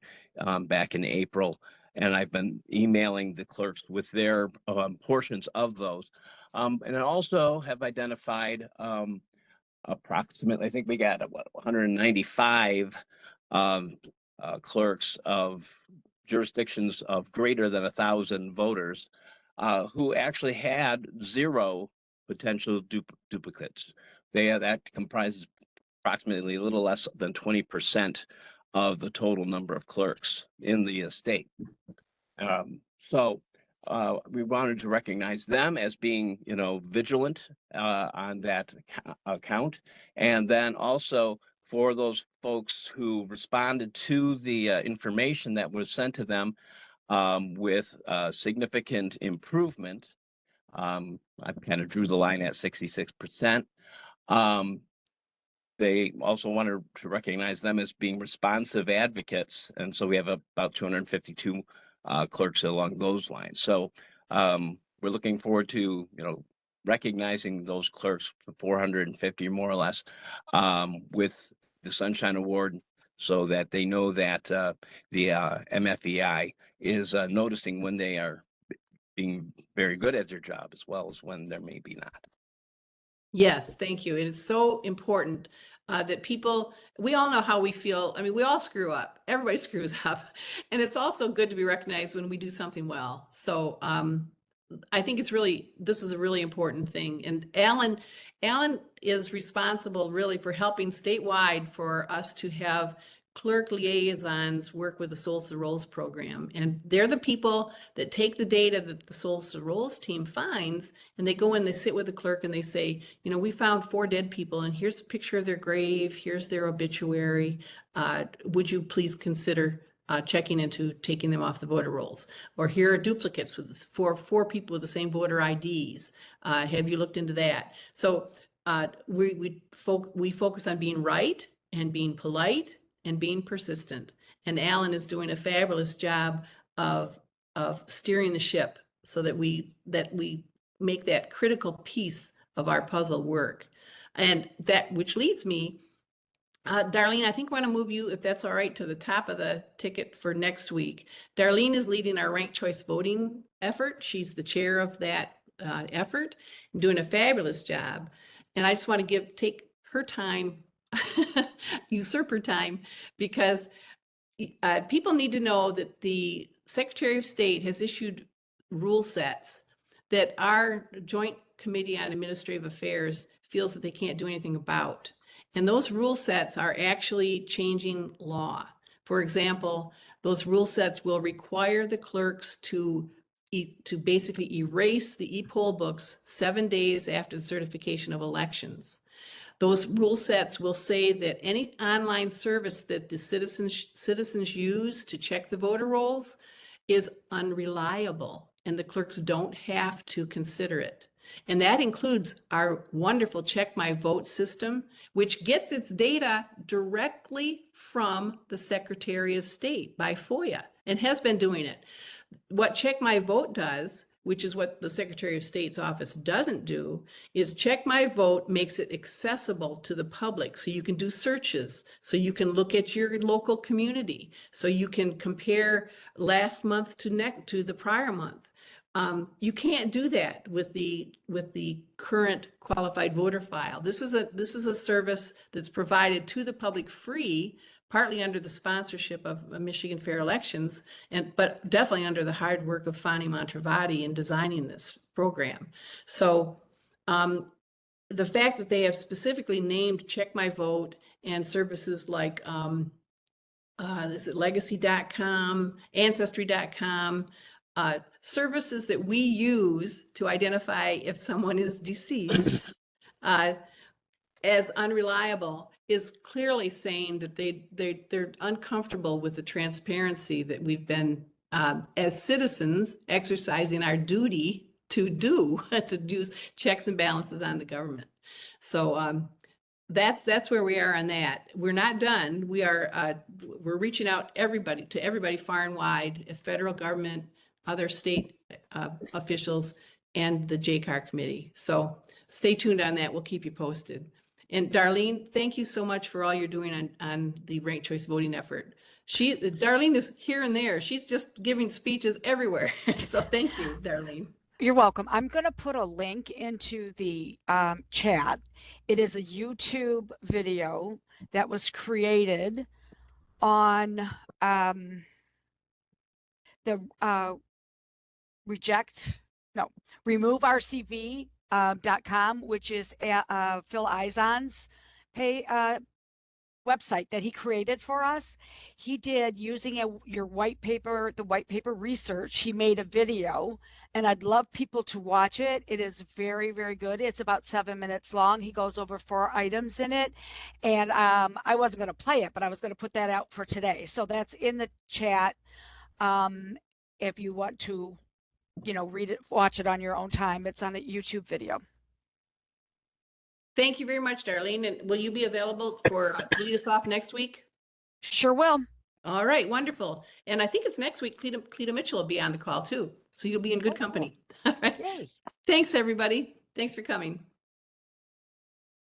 back in April. And I've been emailing the clerks with their portions of those. And I also have identified approximately, I think we got 195 clerks of jurisdictions of greater than 1,000 voters who actually had 0 potential duplicates. That comprises approximately a little less than 20% of the total number of clerks in the state. So we wanted to recognize them as being, you know, vigilant on that account, and then also for those folks who responded to the information that was sent to them with significant improvement. I kind of drew the line at 66%. They also wanted to recognize them as being responsive advocates, and so we have about 252 clerks along those lines. So we're looking forward to, you know, recognizing those clerks, 450 more or less, with the Sunshine Award, so that they know that the MFEI is noticing when they are being very good at their job, as well as when there may be not. Yes, thank you. It is so important that people, we all know how we feel. I mean, we all screw up. Everybody screws up. And it's also good to be recognized when we do something well. So I think this is a really important thing. And Alan is responsible really for helping statewide for us to have clerk liaisons work with the Souls to Rolls program, and they're the people that take the data that the Souls to Rolls team finds, and they go in, they sit with the clerk and they say, you know, we found 4 dead people, and here's a picture of their grave, here's their obituary. Would you please consider checking into taking them off the voter rolls? Or here are duplicates with four people with the same voter IDs. Have you looked into that? So we focus on being right and being polite and being persistent. And Alan is doing a fabulous job of steering the ship so that we make that critical piece of our puzzle work. And that, which leads me, Darlene, I think we're going to move you, if that's all right, to the top of the ticket for next week. Darlene is leading our ranked choice voting effort. She's the chair of that effort, doing a fabulous job. And I just want to take her time, usurp her time, because people need to know that the Secretary of State has issued rule sets that our Joint Committee on Administrative Affairs feels that they can't do anything about. And those rule sets are actually changing law. For example, those rule sets will require the clerks to basically erase the e-poll books 7 days after the certification of elections. Those rule sets will say that any online service that the citizens use to check the voter rolls is unreliable, and the clerks don't have to consider it. And that includes our wonderful Check My Vote system, which gets its data directly from the Secretary of State by FOIA and has been doing it. What Check My Vote does, which is what the Secretary of State's office doesn't do, is Check My Vote makes it accessible to the public. So you can do searches, so you can look at your local community, so you can compare last month to the prior month. You can't do that with the current qualified voter file. This is a service that's provided to the public free, partly under the sponsorship of Michigan Fair Elections, but definitely under the hard work of Fani Montravati in designing this program. So the fact that they have specifically named Check My Vote and services like is it legacy.com, ancestry.com, services that we use to identify if someone is deceased as unreliable is clearly saying that they're uncomfortable with the transparency that we've been as citizens exercising our duty to do checks and balances on the government. So that's where we are on that. We're not done. We're reaching out to everybody far and wide, federal government, other state officials, and the JCAR committee. So stay tuned on that. We'll keep you posted. And Darlene, thank you so much for all you're doing on the ranked choice voting effort. Darlene is here and there. She's just giving speeches everywhere. So thank you, Darlene. You're welcome. I'm going to put a link into the chat. It is a YouTube video that was created on removeRCV.com, which is Phil Izon's website that he created for us. He did, using the white paper research, he made a video, and I'd love people to watch it. It is very, very good. It's about 7 minutes long. He goes over 4 items in it, and I wasn't going to play it, but I was going to put that out for today. So that's in the chat. If you want to, read it, watch it on your own time. It's on a YouTube video. Thank you very much, Darlene. And will you be available to lead us off next week? Sure will. All right, wonderful. And I think it's next week, Cleta Mitchell will be on the call too. So you'll be in good company. All right. Yay. Thanks, everybody. Thanks for coming.